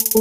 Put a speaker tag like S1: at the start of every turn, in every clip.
S1: Hey,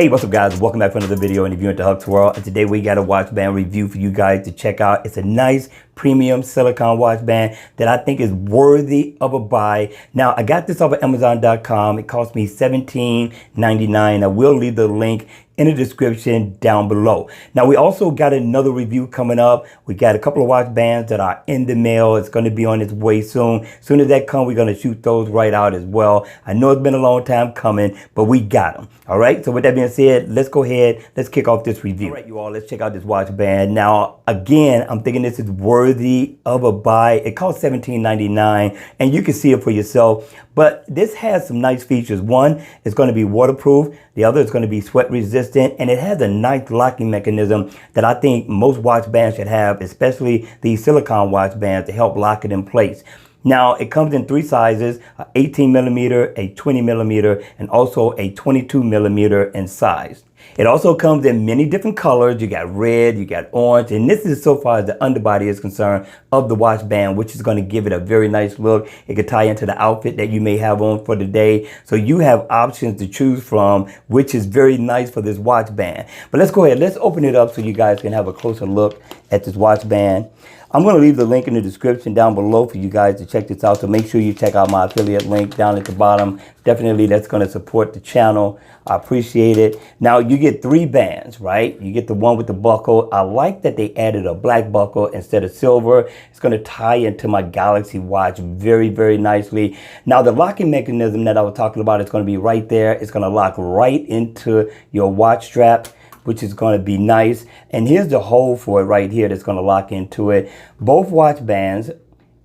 S1: what's up guys? Welcome back for another video, and if you're into Huck's World, and today we got a watch band review for you guys to check out. It's a nice premium silicone watch band that I think is worthy of a buy. Now, I got this off of Amazon.com. It cost me $17.99. I will leave the link in the description down below. Now, we also got another review coming up. We got a couple of watch bands that are in the mail. It's going to be on its way soon. Soon as that comes, we're going to shoot those right out as well. I know it's been a long time coming, but we got them. All right. So with that being said, let's go ahead. Let's kick off this review. All right, you all, let's check out this watch band. Now, again, I'm thinking this is worthy of a buy. It costs $17.99, and you can see it for yourself. But this has some nice features. One, it's going to be waterproof. The other is going to be sweat resistant, and it has a nice locking mechanism that I think most watch bands should have, especially these silicone watch bands, to help lock it in place. Now, it comes in three sizes: 18 millimeter, a 20 millimeter, and also a 22 millimeter in size. It also comes in many different colors. You got red, you got orange, and this is so far as the underbody is concerned of the watch band, which is going to give it a very nice look. It could tie into the outfit that you may have on for the day. So you have options to choose from, which is very nice for this watch band. But let's go ahead. Let's open it up so you guys can have a closer look at this watch band. I'm going to leave the link in the description down below for you guys to check this out. So make sure you check out my affiliate link down at the bottom. Definitely, that's going to support the channel. I appreciate it. Now, you get three bands, right? You get the one with the buckle. I like that they added a black buckle instead of silver. It's going to tie into my Galaxy watch very, very nicely. Now, the locking mechanism that I was talking about is going to be right there. It's going to lock right into your watch strap, which is going to be nice. And here's the hole for it right here that's going to lock into it. Both watch bands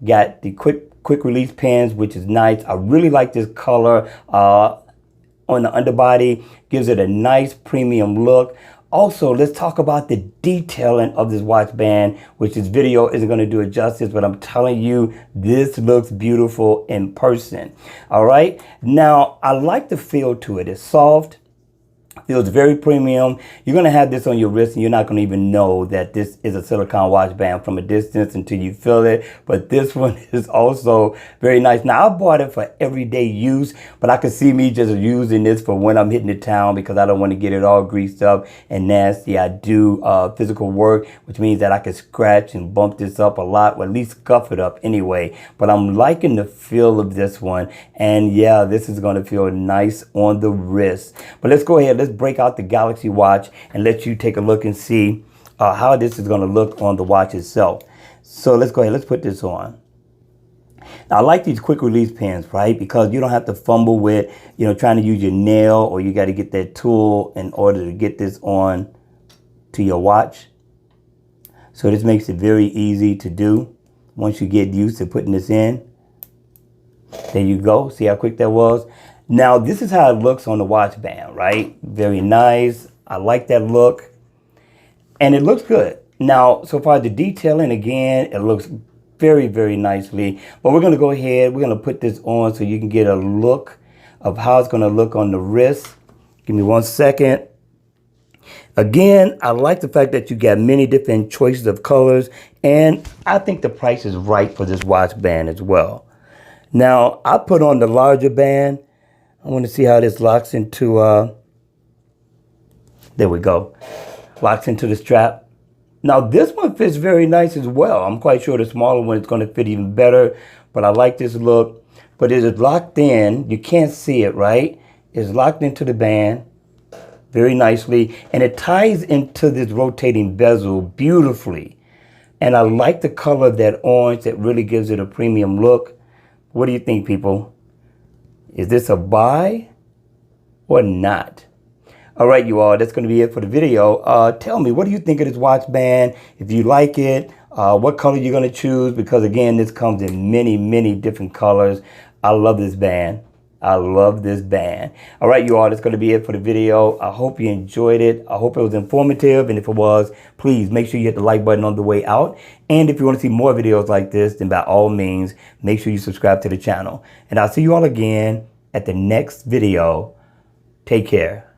S1: got the quick release pins, which is nice. I really like this color on the underbody. Gives it a nice premium look. Also, let's talk about the detailing of this watch band, which this video isn't going to do it justice, but I'm telling you, this looks beautiful in person. All right. Now, I like the feel to it. It's soft. Feels very premium. You're going to have this on your wrist, and you're not going to even know that this is a silicone watch band from a distance until you feel it. But this one is also very nice. Now, I bought it for everyday use, but I could see me just using this for when I'm hitting the town because I don't want to get it all greased up and nasty. I do physical work, which means that I can scratch and bump this up a lot, or at least scuff it up anyway. But I'm liking the feel of this one. And yeah, this is going to feel nice on the wrist. But let's go ahead. Let's break out the Galaxy watch and let you take a look and see how this is going to look on the watch itself. So let's go ahead. Let's put this on. Now, I like these quick release pins, right? Because you don't have to fumble with, trying to use your nail, or you got to get that tool in order to get this on to your watch. So this makes it very easy to do once you get used to putting this in. There you go. See how quick that was? Now, this is how it looks on the watch band, right? Very nice. I like that look. And it looks good. Now, so far the detailing, again, it looks very, very nicely. But we're going to go ahead. We're going to put this on so you can get a look of how it's going to look on the wrist. Give me 1 second. Again, I like the fact that you got many different choices of colors. And I think the price is right for this watch band as well. Now, I put on the larger band. I want to see how this locks into, there we go, locks into the strap. Now, this one fits very nice as well. I'm quite sure the smaller one is going to fit even better, but I like this look. But it is locked in. You can't see it, right? It's locked into the band very nicely, and it ties into this rotating bezel beautifully. And I like the color of that orange that really gives it a premium look. What do you think, people? Is this a buy or not? All right, you all, that's going to be it for the video. Tell me, what do you think of this watch band? If you like it, what color you're going to choose? Because, again, this comes in many, many different colors. I love this band. I love this band. All right, you all, that's going to be it for the video. I hope you enjoyed it. I hope it was informative. And if it was, please make sure you hit the like button on the way out. And if you want to see more videos like this, then by all means, make sure you subscribe to the channel. And I'll see you all again at the next video. Take care.